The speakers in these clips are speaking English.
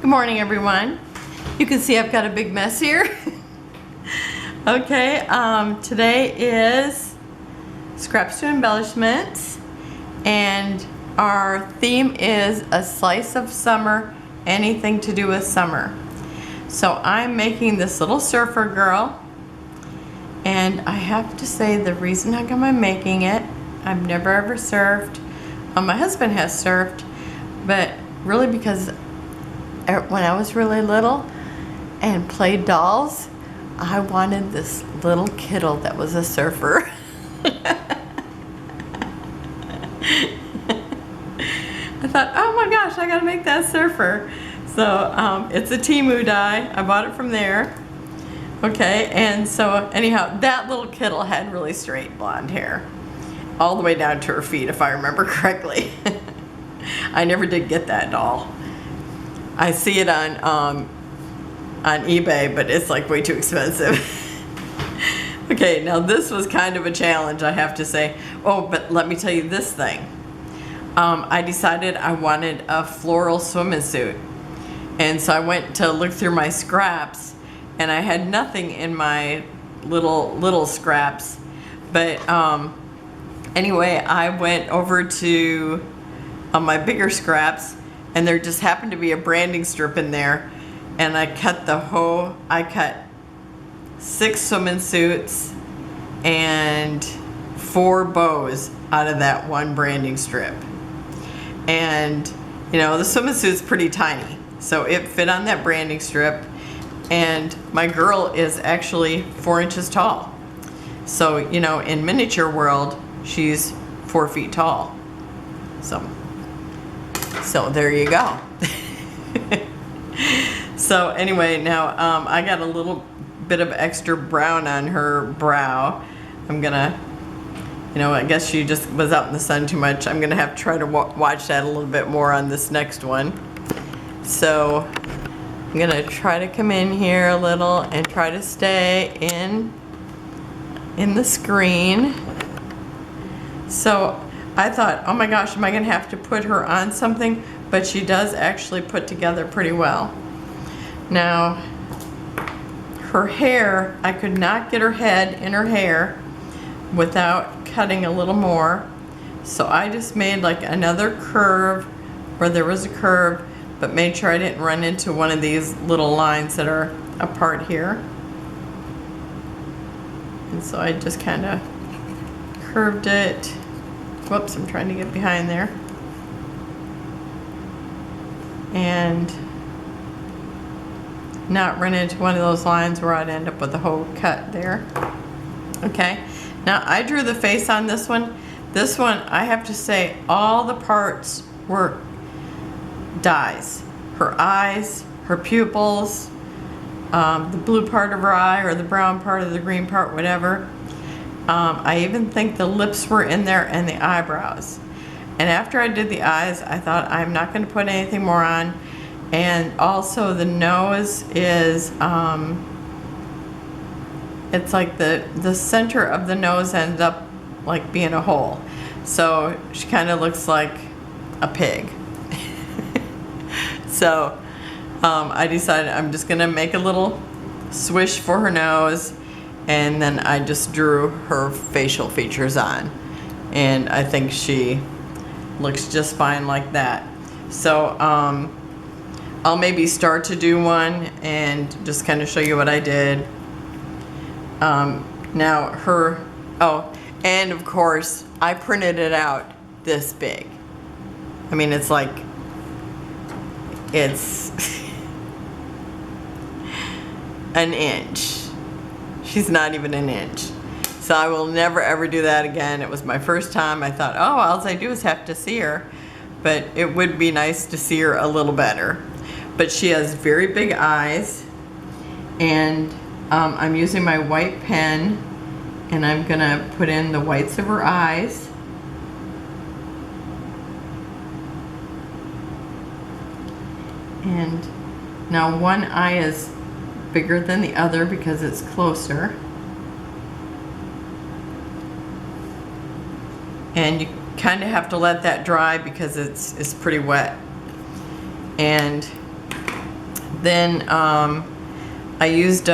Good morning, everyone. You can see I've got a big mess here. Okay, today is Scraps to Embellishments, and our theme is a slice of summer, anything to do with summer. So I'm making this little surfer girl, and I have to say the reason how come I'm making it, I've never ever surfed. My husband has surfed, but really because when I was really little and played dolls, I wanted this little kiddo that was a surfer. I thought, oh my gosh, I gotta make that surfer. So it's a Temu dye. I bought it from there. Okay, and so anyhow, that little kiddo had really straight blonde hair, all the way down to her feet, if I remember correctly. I never did get that doll. I see it on eBay, but it's like way too expensive. Okay, now this was kind of a challenge, I have to say. Oh, but let me tell you this thing. I decided I wanted a floral swimming suit. And so I went to look through my scraps, and I had nothing in my little scraps. But anyway, I went over to my bigger scraps, and there just happened to be a branding strip in there, and I cut 6 swimming suits and 4 bows out of that one branding strip. And you know, the swimming suit's pretty tiny, so it fit on that branding strip, and my girl is actually 4 inches tall. So, you know, in miniature world, she's 4 feet tall. So there you go. So anyway, now I got a little bit of extra brown on her brow. I'm gonna, you know, I guess she just was out in the sun too much. I'm gonna have to try to watch that a little bit more on this next one. So I'm gonna try to come in here a little and try to stay in the screen. So I thought, oh my gosh, am I gonna have to put her on something? But she does actually put together pretty well. Now, her hair, I could not get her head in her hair without cutting a little more. So I just made like another curve where there was a curve, but made sure I didn't run into one of these little lines that are apart here. And so I just kind of curved it. Whoops, I'm trying to get behind there. And not run into one of those lines where I'd end up with a whole cut there. Okay, now I drew the face on this one. This one, I have to say, all the parts were dyes. Her eyes, her pupils, the blue part of her eye, or the brown part or the green part, whatever. I even think the lips were in there, and the eyebrows. And after I did the eyes, I thought, I'm not going to put anything more on. And also the nose is, it's like the center of the nose ends up like being a hole. So she kind of looks like a pig. So I decided I'm just going to make a little swish for her nose. And then I just drew her facial features on, and I think she looks just fine like that. So I'll maybe start to do one and just kind of show you what I did. Now her, oh, and of course I printed it out this big. I mean, it's like, it's an inch. She's not even an inch. So I will never ever do that again. It was my first time. I thought, oh, all I do is have to see her. But it would be nice to see her a little better. But she has very big eyes. And I'm using my white pen, and I'm gonna put in the whites of her eyes. And now one eye is bigger than the other because it's closer. And you kind of have to let that dry because it's pretty wet. And Then I used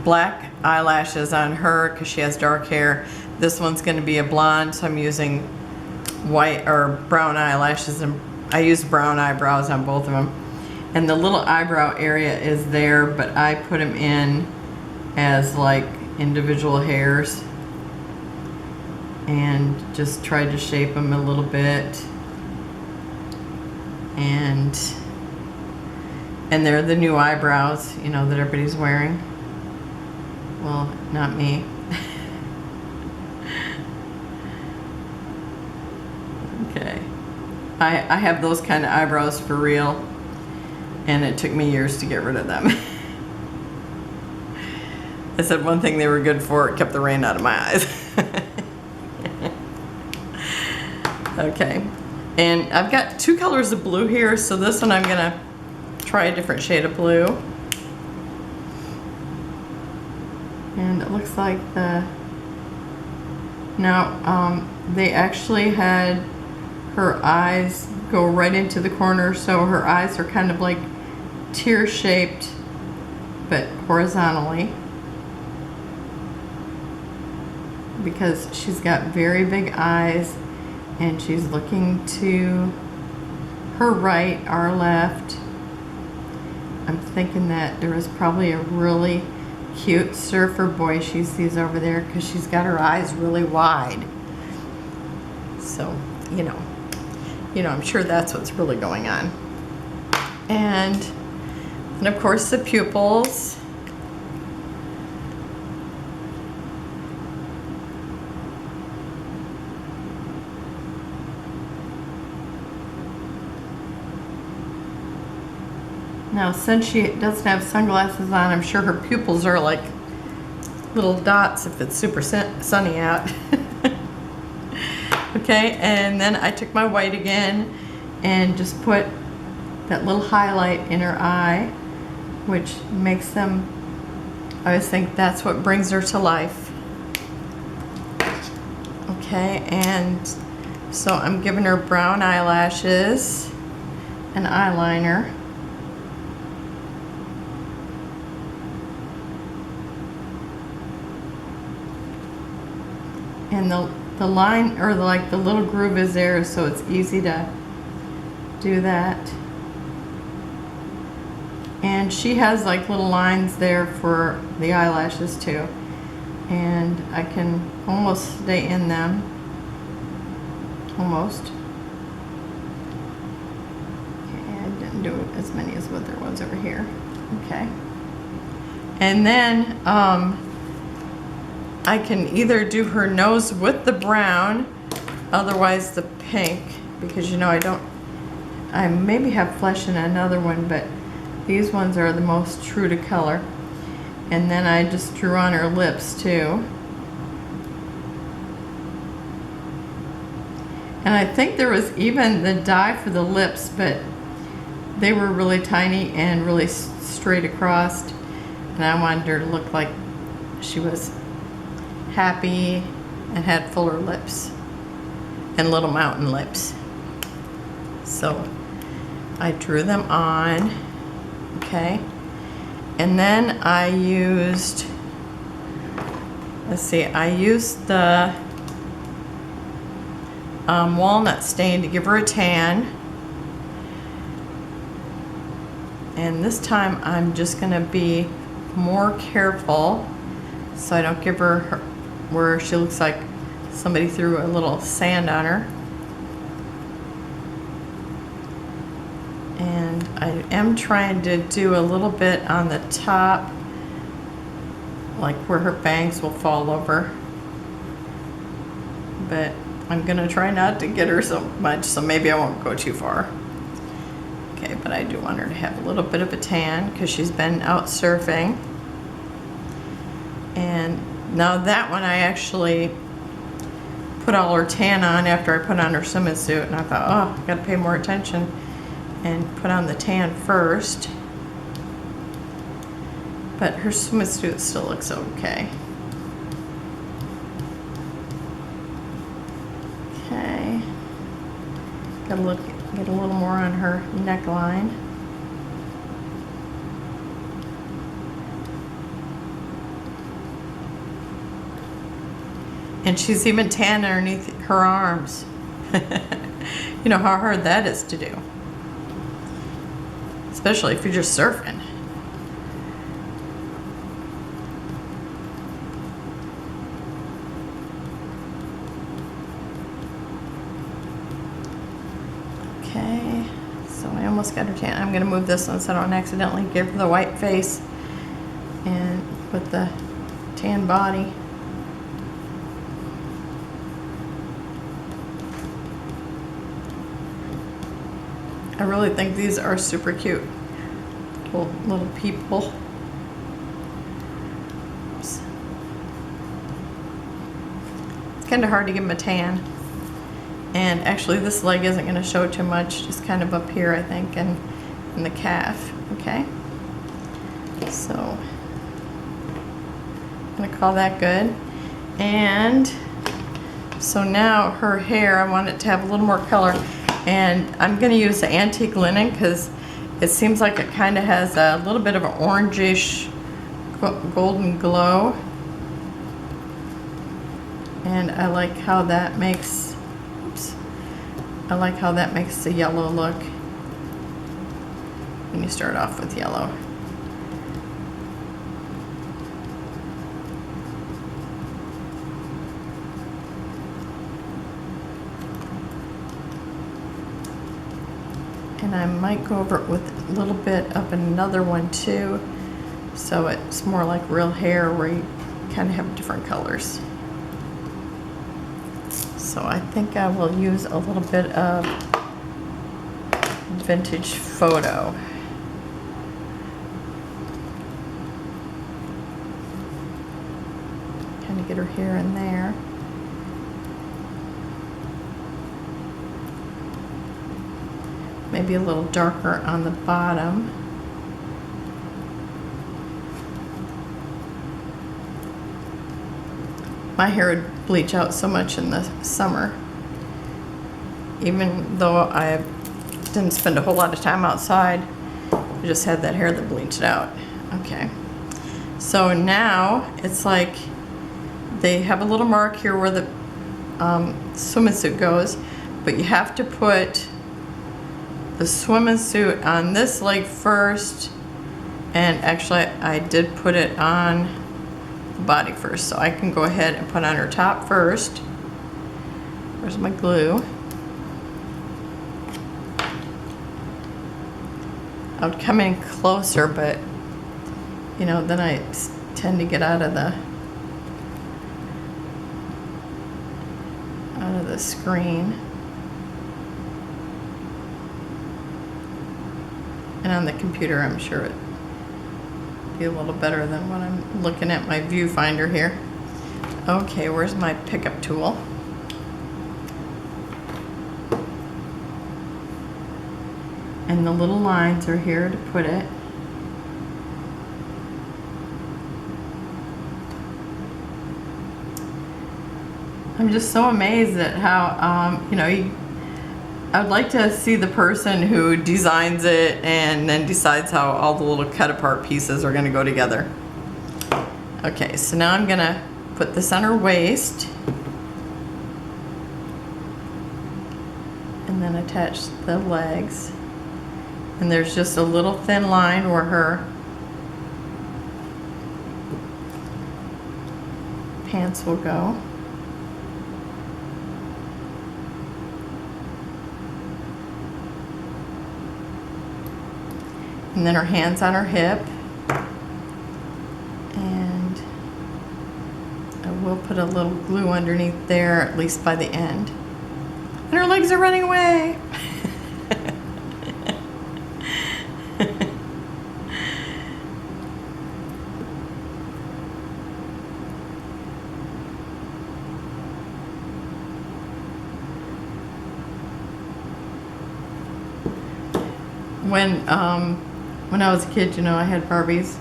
black eyelashes on her because she has dark hair. This one's going to be a blonde, so I'm using white or brown eyelashes, and I used brown eyebrows on both of them. And the little eyebrow area is there, but I put them in as like individual hairs and just tried to shape them a little bit. And they're the new eyebrows, you know, that everybody's wearing. Well, not me. Okay. I have those kind of eyebrows for real, and it took me years to get rid of them. I said one thing they were good for, it kept the rain out of my eyes. Okay. And I've got two colors of blue here, so this one I'm gonna try a different shade of blue. And it looks like they actually had her eyes go right into the corner, so her eyes are kind of like tear shaped but horizontally, because she's got very big eyes and she's looking to her right, our left. I'm thinking that there was probably a really cute surfer boy she sees over there because she's got her eyes really wide. So, you know, I'm sure that's what's really going on. And of course the pupils. Now, since she doesn't have sunglasses on, I'm sure her pupils are like little dots if it's super sunny out. Okay, and then I took my white again and just put that little highlight in her eye, which makes them, I always think that's what brings her to life. Okay, and so I'm giving her brown eyelashes and eyeliner. And the line, or like the little groove is there, so it's easy to do that. And she has like little lines there for the eyelashes too. And I can almost stay in them. Almost. Okay, I didn't do as many as what there was over here. Okay. And then, I can either do her nose with the brown, otherwise the pink, because you know I maybe have flesh in another one, but these ones are the most true to color. And then I just drew on her lips too. And I think there was even the dye for the lips, but they were really tiny and really straight across. And I wanted her to look like she was happy and had fuller lips and little mountain lips. So I drew them on, okay, and then I used, I used the walnut stain to give her a tan, and this time I'm just gonna be more careful so I don't give her where she looks like somebody threw a little sand on her. And I am trying to do a little bit on the top, like where her bangs will fall over. But I'm gonna try not to get her so much, so maybe I won't go too far. Okay, but I do want her to have a little bit of a tan because she's been out surfing. And now that one I actually put all her tan on after I put on her swimming suit, and I thought, oh, I gotta pay more attention and put on the tan first. But her swimming suit still looks okay. Okay. Get a little more on her neckline. And she's even tan underneath her arms. You know how hard that is to do. Especially if you're just surfing. Okay, so I almost got her tan. I'm gonna move this one so I don't accidentally give her the white face and put the tan body. I really think these are super cute. Little people. Oops. It's kind of hard to give them a tan. And actually this leg isn't going to show too much, just kind of up here I think, and in the calf. Okay. So I'm going to call that good. And so now her hair, I want it to have a little more color. And I'm going to use the antique linen because it seems like it kind of has a little bit of an orangish golden glow. And I like how that makes, oops, I like how that makes the yellow look when you start off with yellow. And I might go over it with a little bit of another one too, so it's more like real hair where you kind of have different colors. So I think I will use a little bit of vintage photo. Kind of get her hair in there. Maybe a little darker on the bottom. My hair would bleach out so much in the summer. Even though I didn't spend a whole lot of time outside, I just had that hair that bleached out. Okay. So now it's like they have a little mark here where the swimming suit goes, but you have to put the swimming suit on this leg first, and actually I did put it on the body first, so I can go ahead and put on her top first. Where's my glue? I would come in closer, but you know, then I tend to get out of the screen. And on the computer, I'm sure it'd be a little better than when I'm looking at my viewfinder here. Okay, where's my pickup tool? And the little lines are here to put it. I'm just so amazed at how, you know, I would like to see the person who designs it and then decides how all the little cut apart pieces are going to go together. Okay, so now I'm going to put this on her waist and then attach the legs. And there's just a little thin line where her pants will go. And then her hands on her hip. And I will put a little glue underneath there, at least by the end. And her legs are running away. When I was a kid, you know, I had Barbies,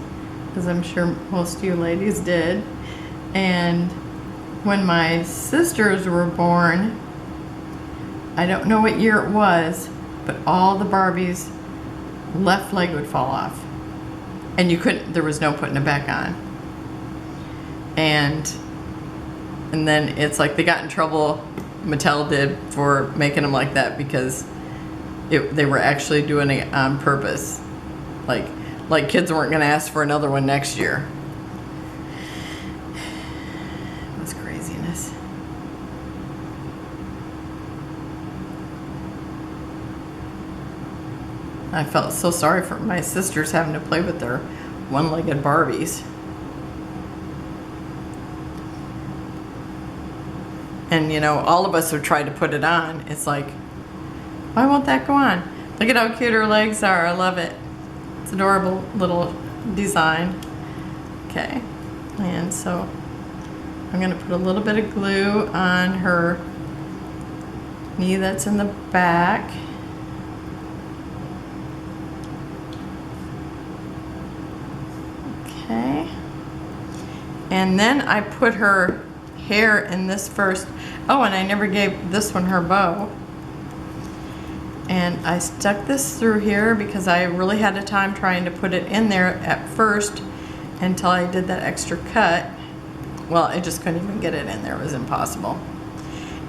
as I'm sure most of you ladies did. And when my sisters were born, I don't know what year it was, but all the Barbies' left leg would fall off. And you couldn't, there was no putting it back on. And And then it's like they got in trouble, Mattel did, for making them like that because they were actually doing it on purpose. Like kids weren't going to ask for another one next year. It was craziness. I felt so sorry for my sisters having to play with their one-legged Barbies. And you know, all of us have tried to put it on. It's like, why won't that go on? Look at how cute her legs are. I love it. It's adorable little design. Okay, and so I'm gonna put a little bit of glue on her knee that's in the back. Okay, and then I put her hair in this first. Oh, and I never gave this one her bow. And I stuck this through here because I really had a time trying to put it in there at first until I did that extra cut. Well, I just couldn't even get it in there. It was impossible.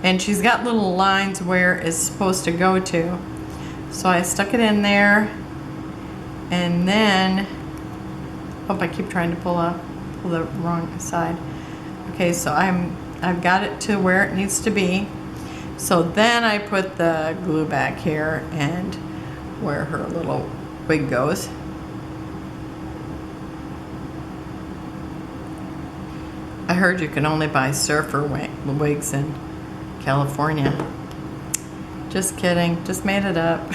And she's got little lines where it's supposed to go to. So I stuck it in there, and then, oh, I keep trying to pull the wrong side. Okay, so I've got it to where it needs to be. So then I put the glue back here and where her little wig goes. I heard you can only buy surfer wigs in California. Just kidding, just made it up.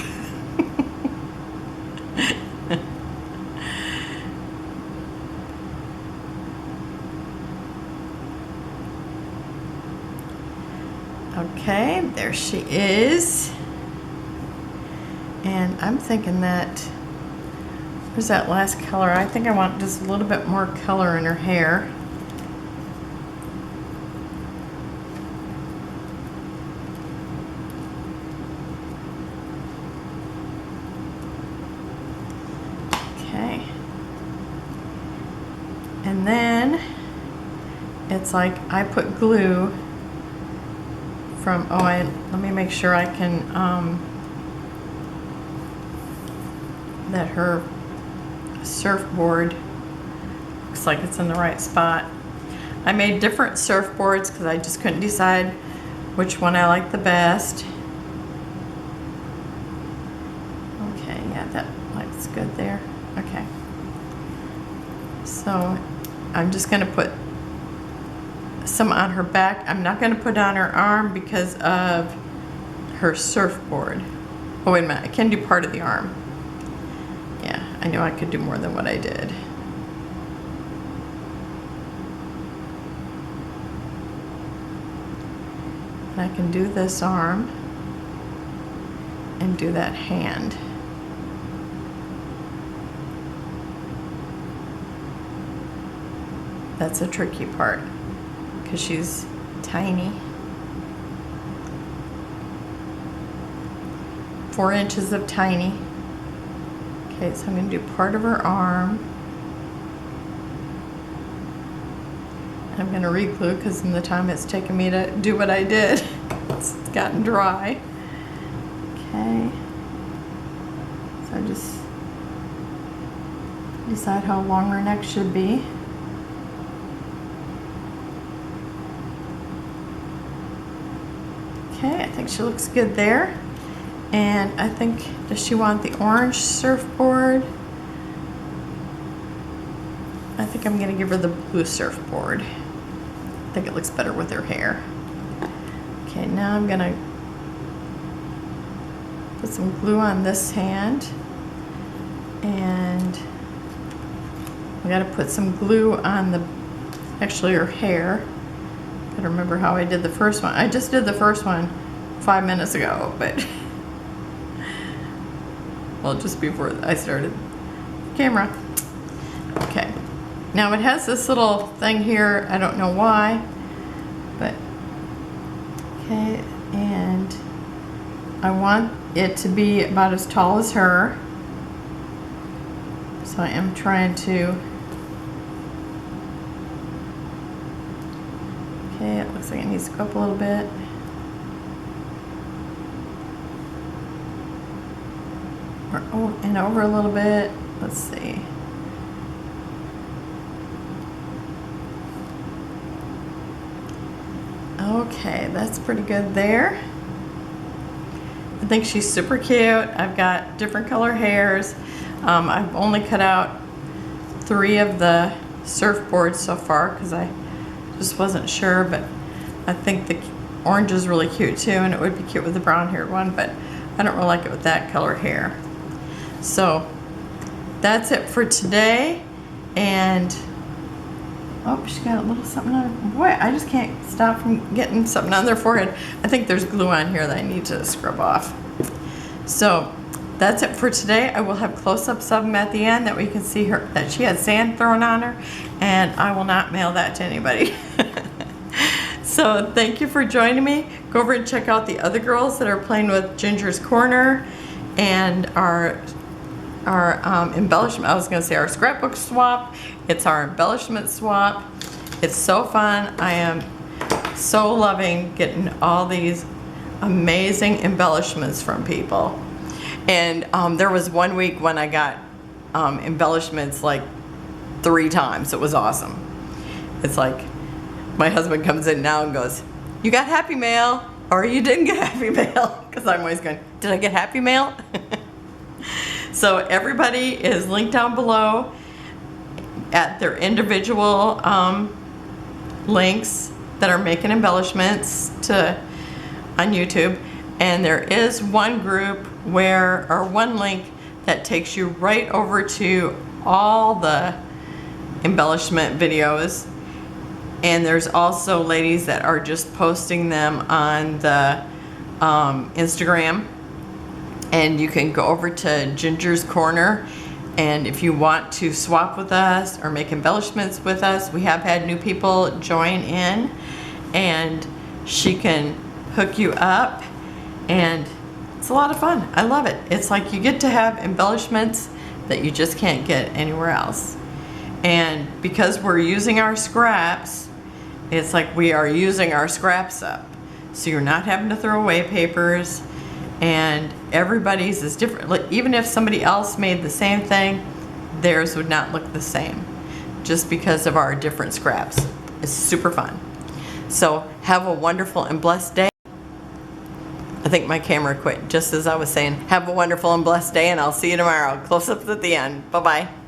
Okay, there she is. And I'm thinking that, where's that last color? I think I want just a little bit more color in her hair. Okay. And then it's like I put glue from, let me make sure I can, that her surfboard looks like it's in the right spot. I made different surfboards because I just couldn't decide which one I liked the best. Okay, yeah, that looks good there. Okay. So I'm just gonna put some on her back. I'm not going to put on her arm because of her surfboard. Oh, wait a minute. I can do part of the arm. Yeah, I knew I could do more than what I did. And I can do this arm and do that hand. That's a tricky part, because she's tiny. 4 inches of tiny. Okay, so I'm going to do part of her arm. I'm going to re-glue because in the time it's taken me to do what I did, it's gotten dry. Okay. So just decide how long her neck should be. Okay, I think she looks good there. And I think, does she want the orange surfboard? I think I'm going to give her the blue surfboard. I think it looks better with her hair. Okay, now I'm going to put some glue on this hand. And I got to put some glue on actually her hair. I don't remember how I did the first one. I just did the first one 5 minutes ago, but well, just before I started the camera. Okay, now it has this little thing here. I don't know why, but okay, and I want it to be about as tall as her, so I am trying to. Okay, Okay, it looks like it needs to go up a little bit. And over a little bit. Let's see. Okay, that's pretty good there. I think she's super cute. I've got different color hairs. I've only cut out 3 of the surfboards so far because I just wasn't sure, but I think the orange is really cute too, and it would be cute with the brown haired one, but I don't really like it with that color hair. So that's it for today. And oh, she got a little something on her. Boy, I just can't stop from getting something on their forehead. I think there's glue on here that I need to scrub off. So that's it for today. I will have close-ups of them at the end that we can see her, that she had sand thrown on her, and I will not mail that to anybody. So thank you for joining me. Go over and check out the other girls that are playing with Ginger's Corner and our embellishment. I was going to say our scrapbook swap. It's our embellishment swap. It's so fun. I am so loving getting all these amazing embellishments from people. And there was one week when I got embellishments like 3 times. It was awesome. It's like my husband comes in now and goes, "You got happy mail or you didn't get happy mail?" Because I'm always going, "Did I get happy mail?" So everybody is linked down below at their individual links that are making embellishments on YouTube. And there is one group or one link that takes you right over to all the embellishment videos. And there's also ladies that are just posting them on the Instagram. And you can go over to Ginger's Corner, and if you want to swap with us or make embellishments with us, we have had new people join in, and she can hook you up, and it's a lot of fun. I love it. It's like you get to have embellishments that you just can't get anywhere else. And because we're using our scraps, it's like we are using our scraps up. So you're not having to throw away papers. And everybody's is different. Like, even if somebody else made the same thing, theirs would not look the same just because of our different scraps. It's super fun. So have a wonderful and blessed day. I think my camera quit just as I was saying, have a wonderful and blessed day, and I'll see you tomorrow. Close up at the end. Bye-bye.